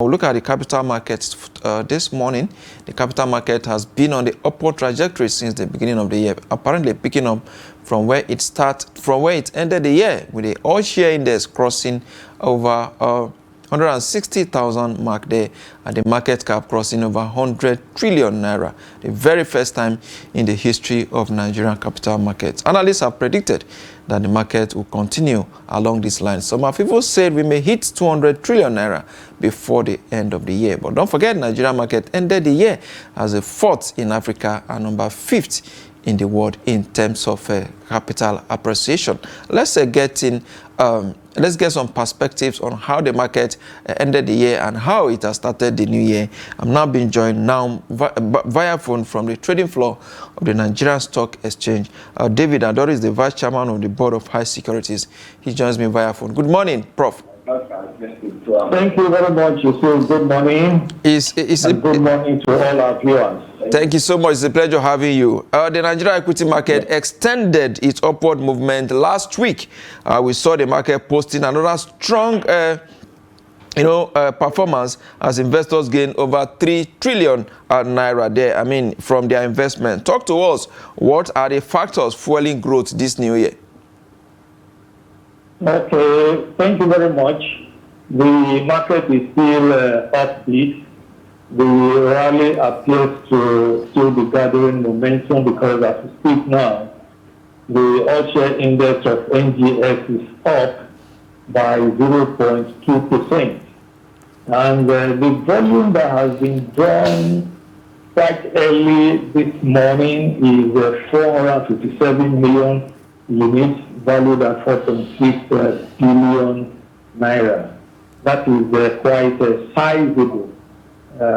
We'll look at the capital markets this morning. The capital market has been on the upward trajectory since the beginning of the year, apparently picking up from where it ended the year, with the all-share index crossing over 160,000 mark there, and the market cap crossing over 100 trillion naira, the very first time in the history of Nigerian capital markets. Analysts have predicted that the market will continue along this line. Some people said we may hit 200 trillion naira before the end of the year. But don't forget, Nigerian market ended the year as a fourth in Africa and number 5th in the world in terms of capital appreciation. Let's get some perspectives on how the market ended the year and how it has started the new year. I'm now being joined via phone from the trading floor of the Nigerian Stock Exchange. David Adonri is the vice chairman of the board of high securities. He joins me via phone. Good morning, Prof. Thank you very much, Yusuf. Good morning. Good morning to all our viewers. Thank you so much. It's a pleasure having you. The Nigerian equity market extended its upward movement last week. We saw the market posting another strong performance as investors gained over 3 trillion naira there, from their investment. Talk to us. What are the factors fueling growth this new year? Okay, thank you very much. The market is still upbeat. The rally appears to still be gathering momentum because as we speak now, the all-share index of NGX is up by 0.2%. And the volume that has been drawn quite early this morning is 457 million units valued at 4.6 billion naira. That is quite sizable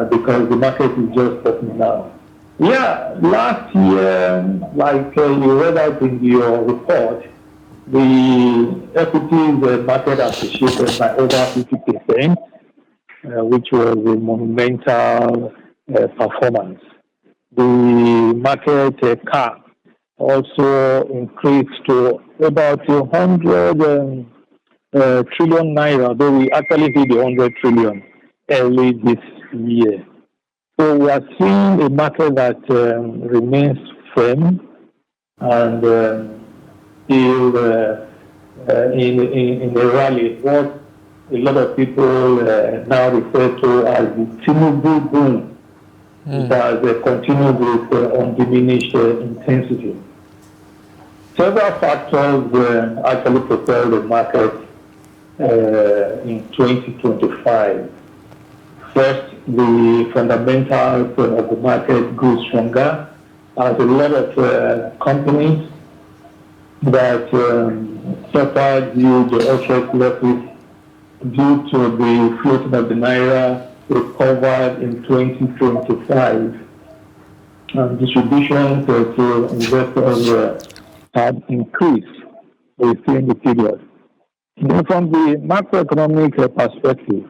because the market is just opening now. Yeah, last year, like you read out in your report, the equities market appreciated by over 50%, which was a monumental performance. The market cap also increased to about 100 trillion naira, though we actually hit the 100 trillion early this year. So we are seeing a market that remains firm and still in the rally, what a lot of people now refer to as the tinubu boom, that continued with undiminished intensity. Several factors actually propelled the market in 2025. First, the fundamentals of the market grew stronger as a lot of companies that suffered huge FX losses due to the floating of the naira recovered in 2025. And distributions to investors had increased within the period. Then from the macroeconomic perspective,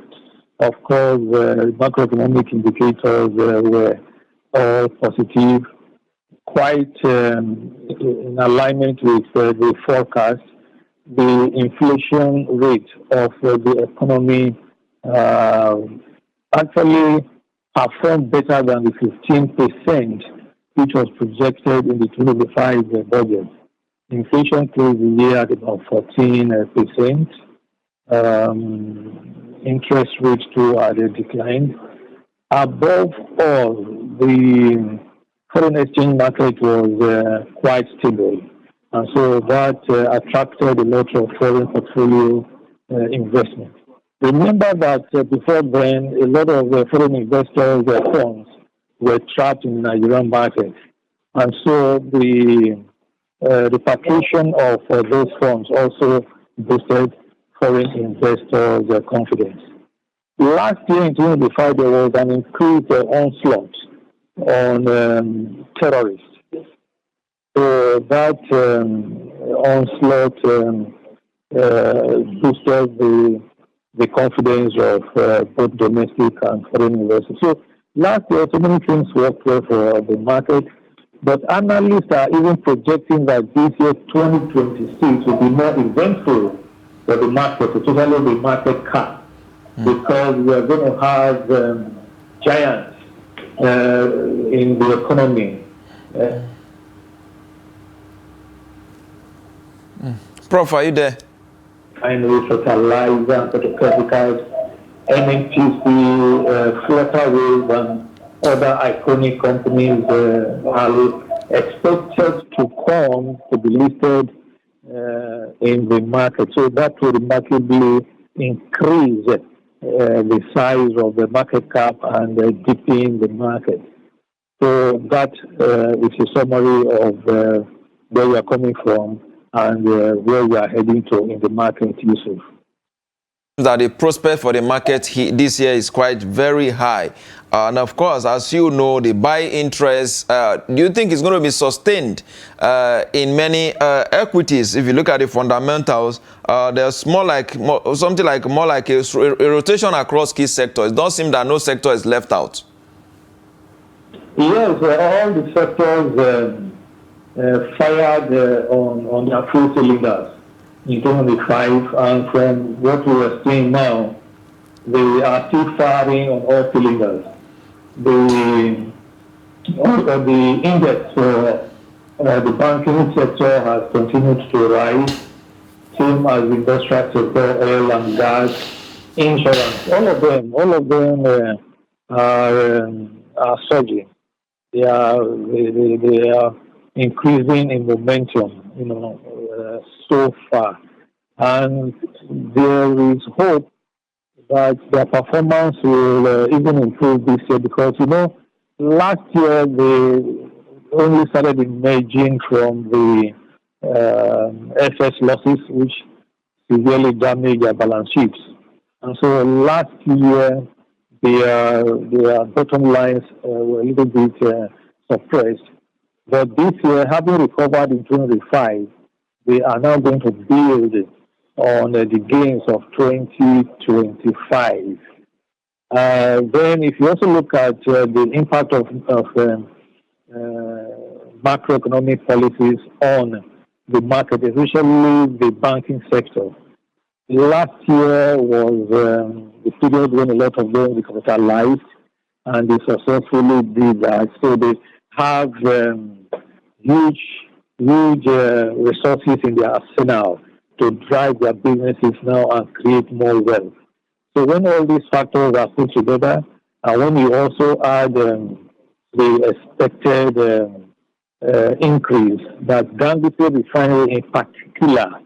of course, macroeconomic indicators were all positive, quite in alignment with the forecast. The inflation rate of the economy actually performed better than the 15% which was projected in the 2025 budget. Inflation closed the year at about 14%. Interest rates too had declined. Above all, the foreign exchange market was quite stable, and so that attracted a lot of foreign portfolio investment. Remember that before then, a lot of foreign investors' funds were trapped in the Nigerian market, and so the repatriation of those funds also boosted foreign investors' confidence. Last year in 2025, there was an increased onslaught on terrorists. So that onslaught boosted the confidence of both domestic and foreign investors. So last year, so many things worked well for the market, but analysts are even projecting that this year, 2026, will be more eventful for the market, especially the market cap, because we are going to have giants in the economy. Prof, are you there? And we fertilizer, petrochemicals, NMTC, Flutterwave, and other iconic companies are expected to come to be listed in the market. So that will remarkably increase the size of the market cap and deepen the market. So that is a summary of where we are coming from and where we are heading to in the market, Yusuf. That the prospect for the market this year is quite very high. And of course, as you know, the buy interest, do you think it's going to be sustained in many equities? If you look at the fundamentals, there's more like a rotation across key sectors. It does seem that no sector is left out. Yes, all the sectors fired on their full cylinders in 2025, and from what we are seeing now, they are still firing on all cylinders. The index for the banking sector has continued to rise, same as the industrial sector, oil and gas, insurance. All of them are surging. They are increasing in momentum, so far. And there is hope that their performance will even improve this year because, last year they only started emerging from the FS losses, which severely damaged their balance sheets. And so last year, their bottom lines were a little bit suppressed. But this year, having recovered in 2025, they are now going to build on the gains of 2025. Then if you also look at the impact of macroeconomic policies on the market, especially the banking sector, last year was the period when a lot of them recapitalized, and they successfully did that. So they have huge resources in their arsenal to drive their businesses now and create more wealth. So when all these factors are put together, and when you also add the expected increase that Dangote Refinery in particular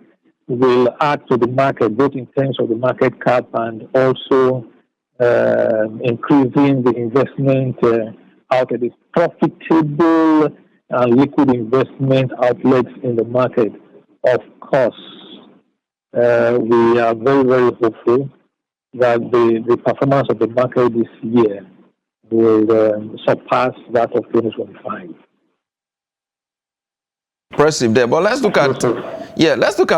will add to the market, both in terms of the market cap and also increasing the investment out of the profitable and liquid investment outlets in the market. Of course, we are very, very hopeful that the performance of the market this year will surpass that of 2025. Impressive there, but let's look at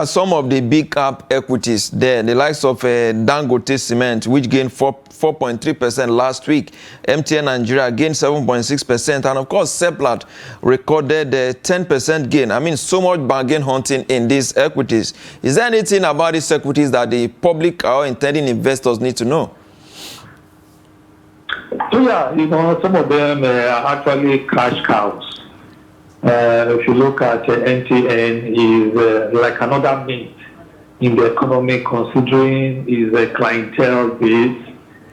some of the big cap equities there. The likes of Dangote Cement, which gained 4.3% last week. MTN Nigeria gained 7.6%, and of course Seplat recorded a 10% gain. I mean, so much bargain hunting in these equities. Is there anything about these equities that the public or intending investors need to know? Yeah, some of them are actually cash cows. If you look at NTN, is like another mint in the economy, considering is a clientele base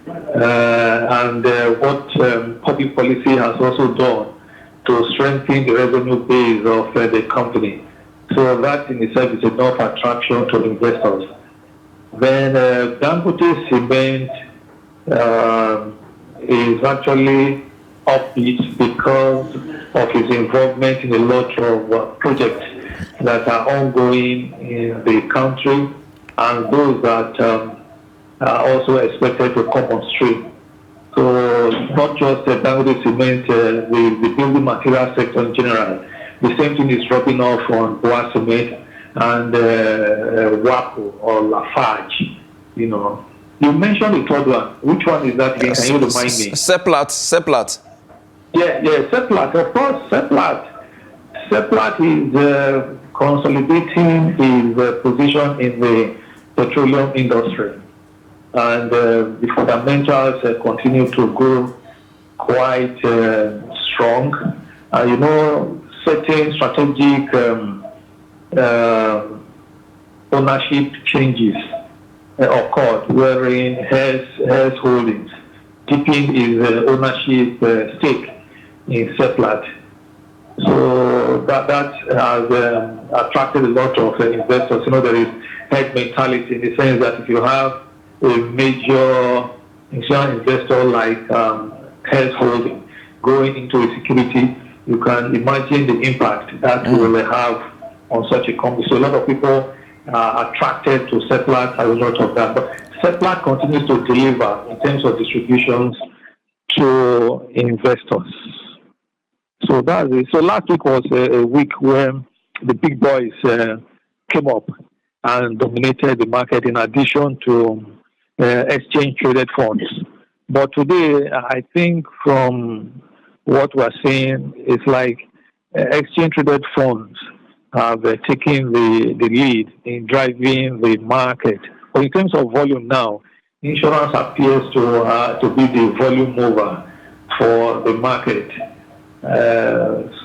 and what public policy has also done to strengthen the revenue base of the company. So that in itself is enough attraction to investors. Then Dangote Cement is actually upbeat because of his involvement in a lot of projects that are ongoing in the country and those that are also expected to come on stream. So not just the Dangote Cement, the building material sector in general. The same thing is dropping off on Boa Cement and Waco or Lafarge, You mentioned the third one. Which one is that again? Can you remind me? Seplat. Yeah, Seplat. Of course, Seplat is consolidating his position in the petroleum industry. and the fundamentals continue to go quite strong. You know, certain strategic ownership changes occurred, wherein Hess Holdings keeping his ownership stake in Seplat. So that has attracted a lot of investors. You know, there is head mentality in the sense that if you have a major insurance investor like Hess Holdings going into a security, you can imagine the impact that will have on such a company. So a lot of people are attracted to Seplat as a result of that. But Seplat continues to deliver in terms of distributions to investors. So that's it. So last week was a week where the big boys came up and dominated the market in addition to exchange traded funds. But today, I think from what we're seeing, it's like exchange traded funds have taken the lead in driving the market. But in terms of volume now, insurance appears to be the volume mover for the market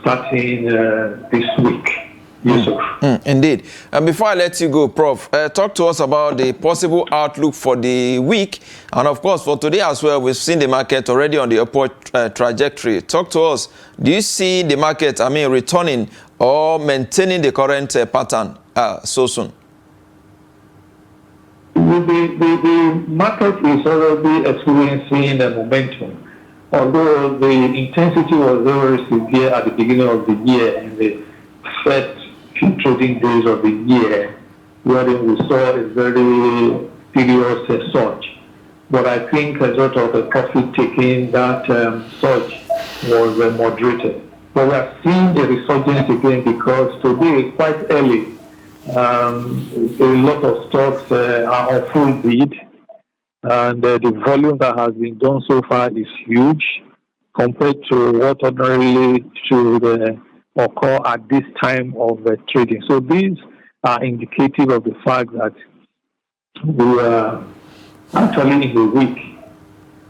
starting this week. Yusuf. Indeed. And before I let you go, Prof, talk to us about the possible outlook for the week. And of course, for today as well, we've seen the market already on the upward trajectory. Talk to us. Do you see the market, returning or maintaining the current pattern so soon? The market is already experiencing a momentum. Although the intensity was very severe at the beginning of the year, in the first few trading days of the year, wherein we saw a very serious surge. But I think as a result of the profit taking, that surge was moderated. But we are seeing a resurgence again because today, quite early, a lot of stocks are on full bid, and the volume that has been done so far is huge compared to what ordinarily should occur at this time of trading. So these are indicative of the fact that we are actually in the week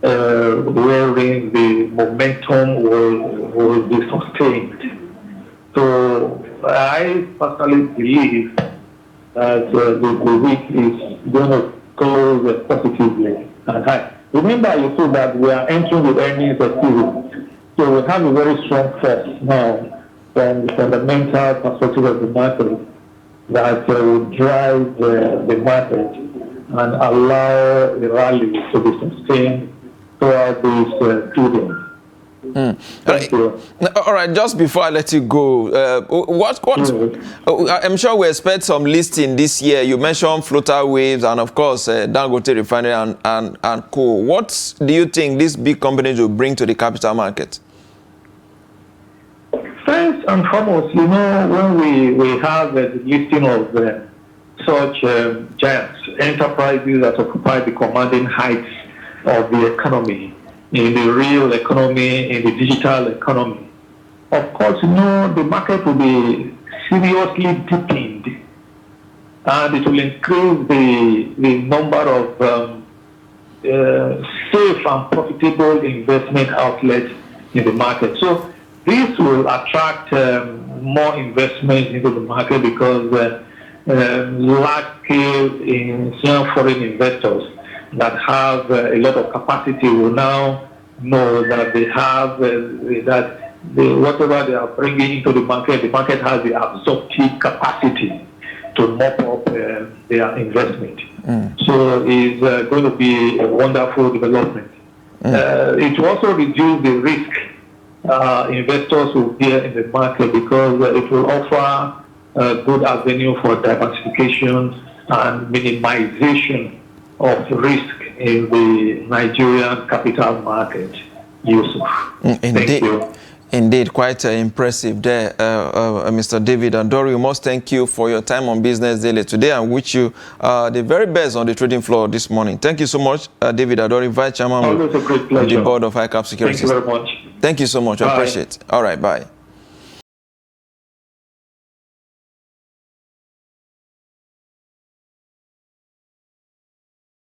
wherein the momentum will be sustained. So I personally believe that the week is going to close positively and high. Remember, you said that we are entering the earnings season, so we have a very strong force now from the fundamental perspective of the market that will drive the market and allow the rally to be sustained throughout this period. All right, just before I let you go, I'm sure we expect some listing this year. You mentioned floater waves and of course Dangote refinery and co. What do you think these big companies will bring to the capital market? First and foremost, you know, when we have the listing of such giants, enterprises that occupy the commanding heights of the economy, in the real economy, in the digital economy, of course, you know, the market will be seriously deepened, and it will increase the number of safe and profitable investment outlets in the market. So this will attract more investment into the market because large-scale foreign investors that have a lot of capacity will now know that they have whatever they are bringing into the market has the absorptive capacity to mop up their investment. So it's going to be a wonderful development. It will also reduce the risk investors will bear in the market because it will offer a good avenue for diversification and minimization of risk in the Nigerian capital market. Yusuf. Thank you. Indeed, quite impressive there, Mr. David Adonri. We must thank you for your time on Business Daily today and wish you the very best on the trading floor this morning. Thank you so much, David Adonri, Vice Chairman of the Board of Highcap Securities. Thank you very much. Thank you so much. I appreciate it. All right, bye.